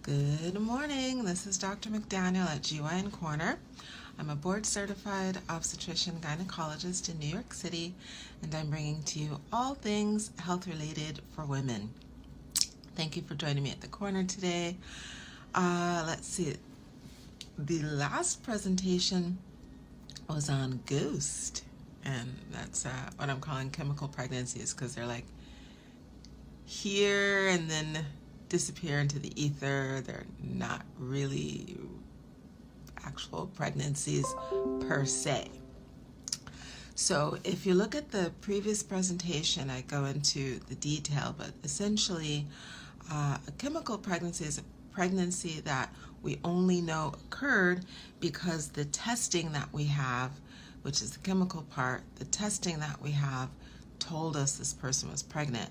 Good morning. This is Dr. McDaniel at GYN Corner. I'm a board-certified obstetrician gynecologist in New York City, and I'm bringing to you all things health-related for women. Thank you for joining me at the corner today. Let's see. The last presentation was on ghost, and that's what I'm calling chemical pregnancies, because they're like here and then disappear into the ether. They're not really actual pregnancies per se. So if you look at the previous presentation, I go into the detail, but essentially a chemical pregnancy is a pregnancy that we only know occurred because the testing that we have, which is the chemical part, the testing that we have told us this person was pregnant,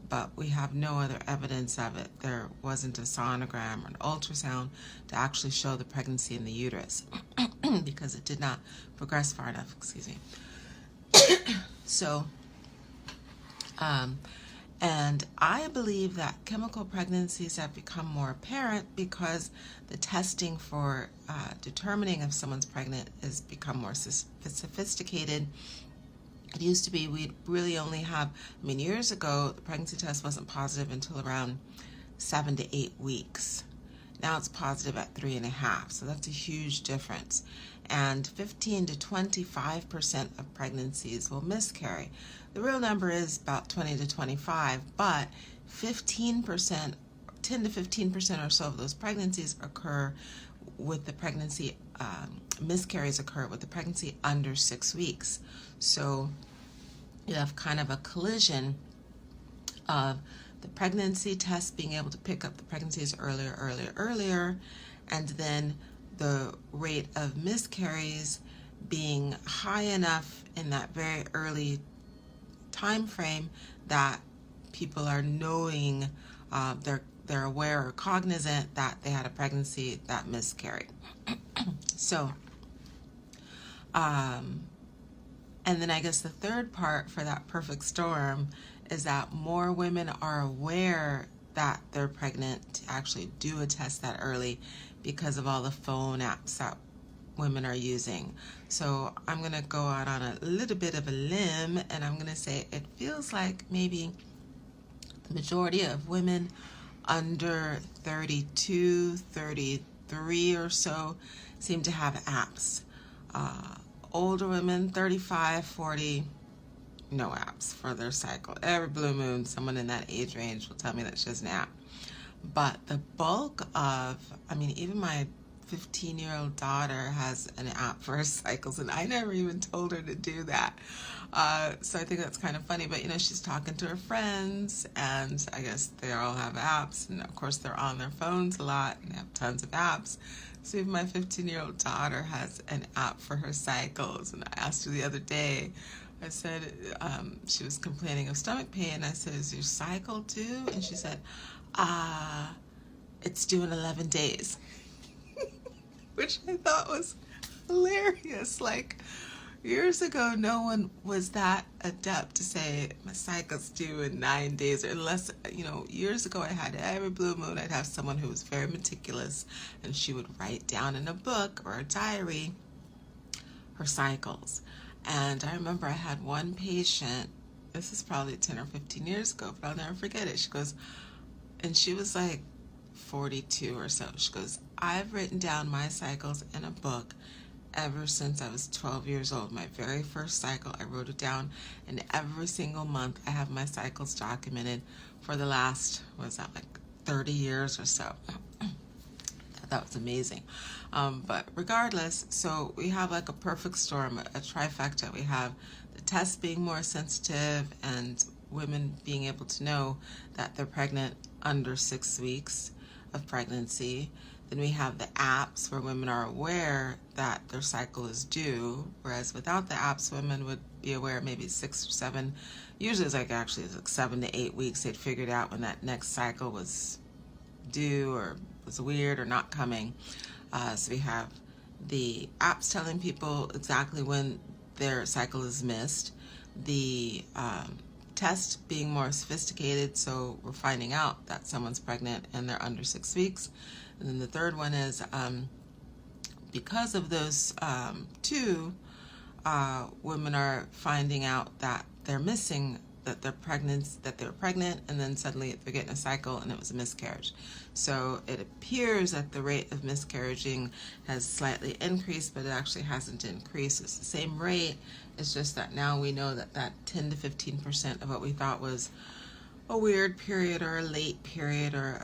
but we have no other evidence of it. There wasn't a sonogram or an ultrasound to actually show the pregnancy in the uterus because it did not progress far enough, excuse me. So, and I believe that chemical pregnancies have become more apparent because the testing for determining if someone's pregnant has become more sophisticated. It used to be we'd really only have, years ago, the pregnancy test wasn't positive until around 7 to 8 weeks. Now it's positive at 3.5, so that's a huge difference. And 15 to 25% of pregnancies will miscarry. The real number is about 20 to 25, but 15%, 10 to 15% or so of those pregnancies occur with the pregnancy, miscarries occur with the pregnancy under 6 weeks. So you have kind of a collision of the pregnancy test being able to pick up the pregnancies earlier, and then the rate of miscarries being high enough in that very early time frame that people are knowing, they're aware or cognizant that they had a pregnancy that miscarried. So, and then I guess the third part for that perfect storm is that more women are aware that they're pregnant to actually do a test that early because of all the phone apps that women are using. So I'm going to go out on a little bit of a limb, and I'm going to say it feels like maybe the majority of women under 32, 33 or so seem to have apps. Older women, 35, 40, no apps for their cycle. Every blue moon, someone in that age range will tell me that she has an app. But the bulk of, even my 15-year-old daughter has an app for her cycles, and I never even told her to do that. So I think that's kind of funny, but she's talking to her friends, and I guess they all have apps, and of course they're on their phones a lot, and they have tons of apps. So even my 15-year-old daughter has an app for her cycles, and I asked her the other day, I said, she was complaining of stomach pain. I said, is your cycle due? And she said, it's due in 11 days. Which I thought was hilarious. Like, years ago, no one was that adept to say, my cycle's due in 9 days, or unless, years ago I had every blue moon, I'd have someone who was very meticulous, and she would write down in a book or a diary her cycles. And I remember I had one patient, this is probably 10 or 15 years ago, but I'll never forget it. She goes, and she was like 42 or so. She goes, I've written down my cycles in a book ever since I was 12 years old. My very first cycle, I wrote it down, and every single month I have my cycles documented for the last, 30 years or so. That was amazing. But regardless, so we have like a perfect storm, a trifecta. We have the test being more sensitive and women being able to know that they're pregnant under 6 weeks of pregnancy. Then we have the apps where women are aware that their cycle is due, whereas without the apps, women would be aware maybe 6 or 7, usually it's like 7 to 8 weeks. They'd figured out when that next cycle was due or was weird or not coming. So we have the apps telling people exactly when their cycle is missed. The tests being more sophisticated, so we're finding out that someone's pregnant and they're under 6 weeks. And then the third one is because of those two, women are finding out that they're missing, that they're pregnant, that they were pregnant, and then suddenly they're getting a cycle and it was a miscarriage. So it appears that the rate of miscarriaging has slightly increased, but it actually hasn't increased. It's the same rate. It's just that now we know that that 10 to 15% of what we thought was a weird period or a late period or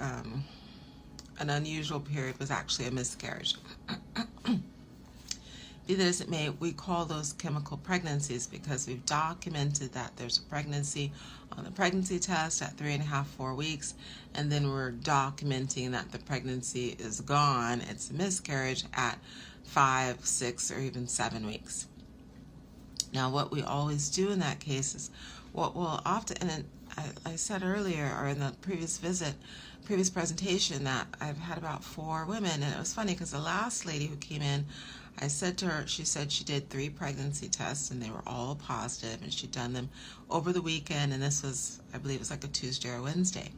an unusual period was actually a miscarriage. Be that as it may, we call those chemical pregnancies because we've documented that there's a pregnancy on the pregnancy test at 3.5, 4 weeks, and then we're documenting that the pregnancy is gone, it's a miscarriage at 5, 6, or even 7 weeks. Now, what we always do in that case is what we'll often, and I said earlier, or in the previous presentation, that I've had about 4 women, and it was funny because the last lady who came in, I said to her, she said she did 3 pregnancy tests and they were all positive, and she'd done them over the weekend, and this was, I believe it was like a Tuesday or Wednesday.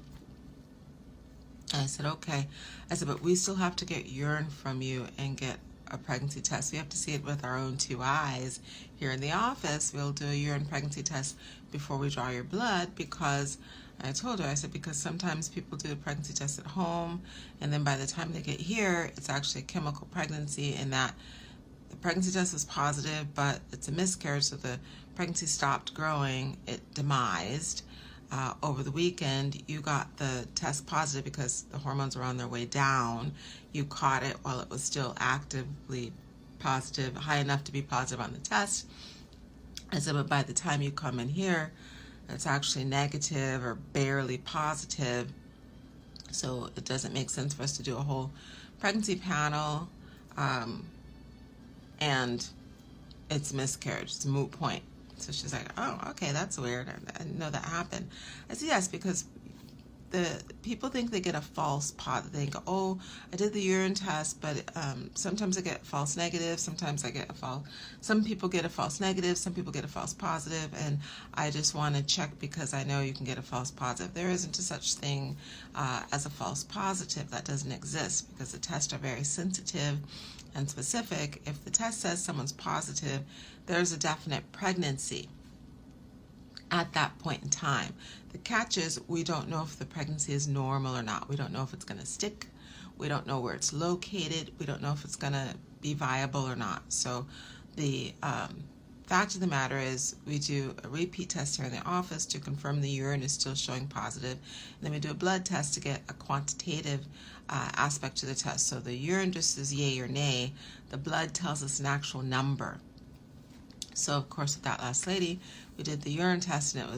And I said, okay. I said, but we still have to get urine from you and get a pregnancy test. We have to see it with our own 2 eyes. Here in the office, we'll do a urine pregnancy test before we draw your blood, because I told her, I said, because sometimes people do a pregnancy test at home, and then by the time they get here, it's actually a chemical pregnancy, in that the pregnancy test was positive, but it's a miscarriage, so the pregnancy stopped growing, it demised. Over the weekend, you got the test positive because the hormones were on their way down. You caught it while it was still actively positive, high enough to be positive on the test. I said, but by the time you come in here, it's actually negative or barely positive. So it doesn't make sense for us to do a whole pregnancy panel, and it's miscarriage. It's a moot point. So she's like, oh, okay, that's weird. I didn't know that happened. I said, yes, because the people think they get a false positive. They think, oh, I did the urine test, but sometimes I get false negative. Sometimes I get a false, some people get a false negative. Some people get a false positive. And I just want to check because I know you can get a false positive. There isn't a such thing as a false positive. That doesn't exist because the tests are very sensitive and specific. If the test says someone's positive, there's a definite pregnancy at that point in time. The catch is we don't know if the pregnancy is normal or not. We don't know if it's going to stick. We don't know where it's located. We don't know if it's going to be viable or not. So the fact of the matter is we do a repeat test here in the office to confirm the urine is still showing positive. And then we do a blood test to get a quantitative aspect to the test. So the urine just says yay or nay. The blood tells us an actual number. So of course with that last lady, we did the urine test and it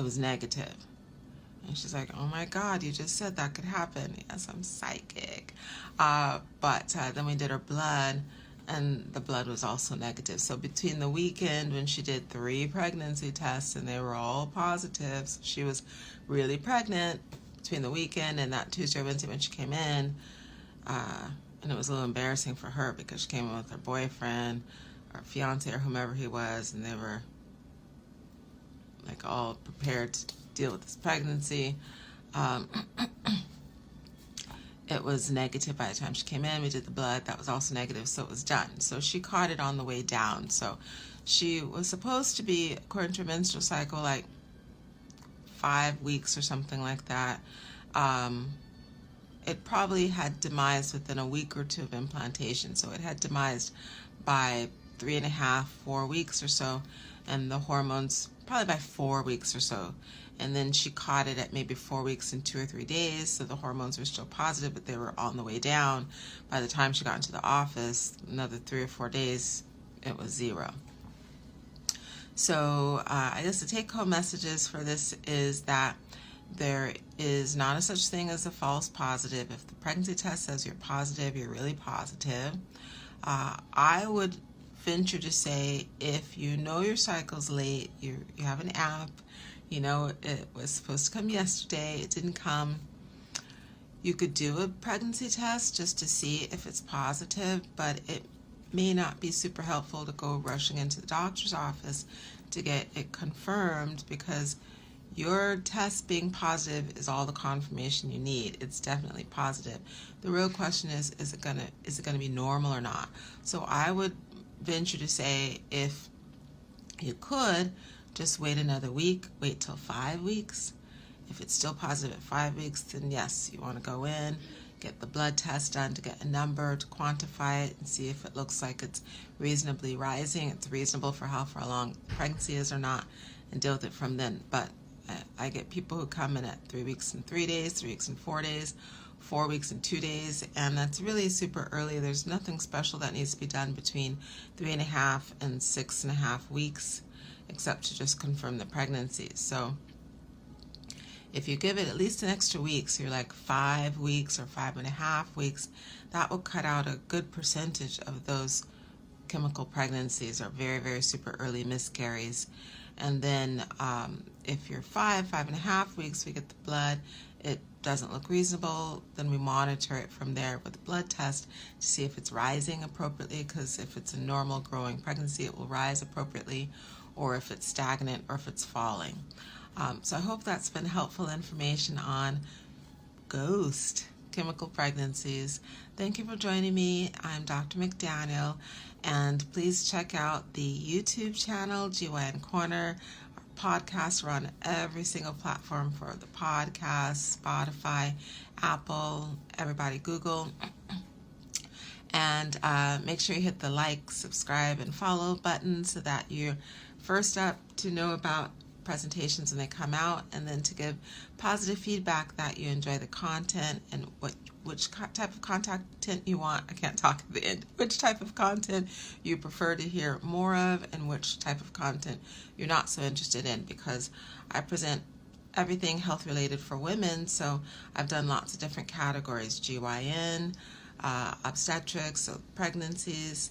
was negative. And she's like, oh my God, you just said that could happen. Yes, I'm psychic. But then we did her blood and the blood was also negative. So between the weekend when she did 3 pregnancy tests and they were all positive, so she was really pregnant between the weekend and that Tuesday or Wednesday when she came in. And it was a little embarrassing for her because she came in with her boyfriend or fiance or whomever he was, and they were like all prepared to deal with this pregnancy. It was negative by the time she came in. We did the blood, that was also negative, so it was done. So she caught it on the way down. So she was supposed to be, according to her menstrual cycle, like 5 weeks or something like that. It probably had demised within a week or 2 of implantation. So it had demised by 3.5, 4 weeks or so, and the hormones probably by 4 weeks or so. And then she caught it at maybe 4 weeks and 2 or 3 days, so the hormones were still positive, but they were on the way down. By the time she got into the office, another 3 or 4 days, it was 0. So I guess the take-home messages for this is that there is not a such thing as a false positive. If the pregnancy test says you're positive, you're really positive. I would venture to say if you know your cycle's late, you have an app, you know it was supposed to come yesterday, it didn't come, you could do a pregnancy test just to see if it's positive, but it may not be super helpful to go rushing into the doctor's office to get it confirmed, because your test being positive is all the confirmation you need. It's definitely positive. The real question is it gonna be normal or not? So I would venture to say, if you could, just wait another week, wait till 5 weeks. If it's still positive at 5 weeks, then yes, you want to go in, get the blood test done to get a number, to quantify it and see if it looks like it's reasonably rising, it's reasonable for how far along pregnancy is or not, and deal with it from then. But I get people who come in at 3 weeks and 3 days, 3 weeks and 4 days, 4 weeks and 2 days, and that's really super early. There's nothing special that needs to be done between 3.5 and 6.5 weeks, except to just confirm the pregnancy. So if you give it at least an extra week, so you're like 5 weeks or 5.5 weeks, that will cut out a good percentage of those chemical pregnancies or very, very super early miscarries. And then if you're 5.5 weeks, we get the blood, it doesn't look reasonable, then we monitor it from there with a blood test to see if it's rising appropriately, because if it's a normal growing pregnancy, it will rise appropriately, or if it's stagnant, or if it's falling. So I hope that's been helpful information on ghost chemical pregnancies. Thank you for joining me. I'm Dr. McDaniel, and please check out the YouTube channel, GYN Corner. Our podcasts are on every single platform for the podcast, Spotify, Apple, everybody, Google. And make sure you hit the like, subscribe, and follow button so that you're first up to know about presentations when they come out, and then to give positive feedback that you enjoy the content and which type of content you want. I can't talk at the end. Which type of content you prefer to hear more of, and which type of content you're not so interested in, because I present everything health related for women. So I've done lots of different categories: GYN, obstetrics, so pregnancies,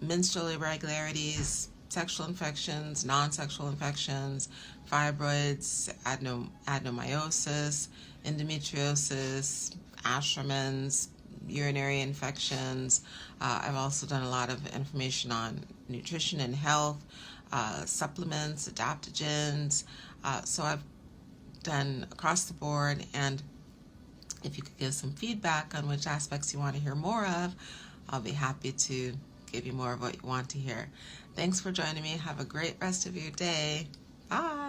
menstrual irregularities, sexual infections, non-sexual infections, fibroids, adenomyosis, endometriosis, Asherman's, urinary infections. I've also done a lot of information on nutrition and health, supplements, adaptogens. So I've done across the board, and if you could give some feedback on which aspects you want to hear more of, I'll be happy to give you more of what you want to hear. Thanks for joining me. Have a great rest of your day. Bye.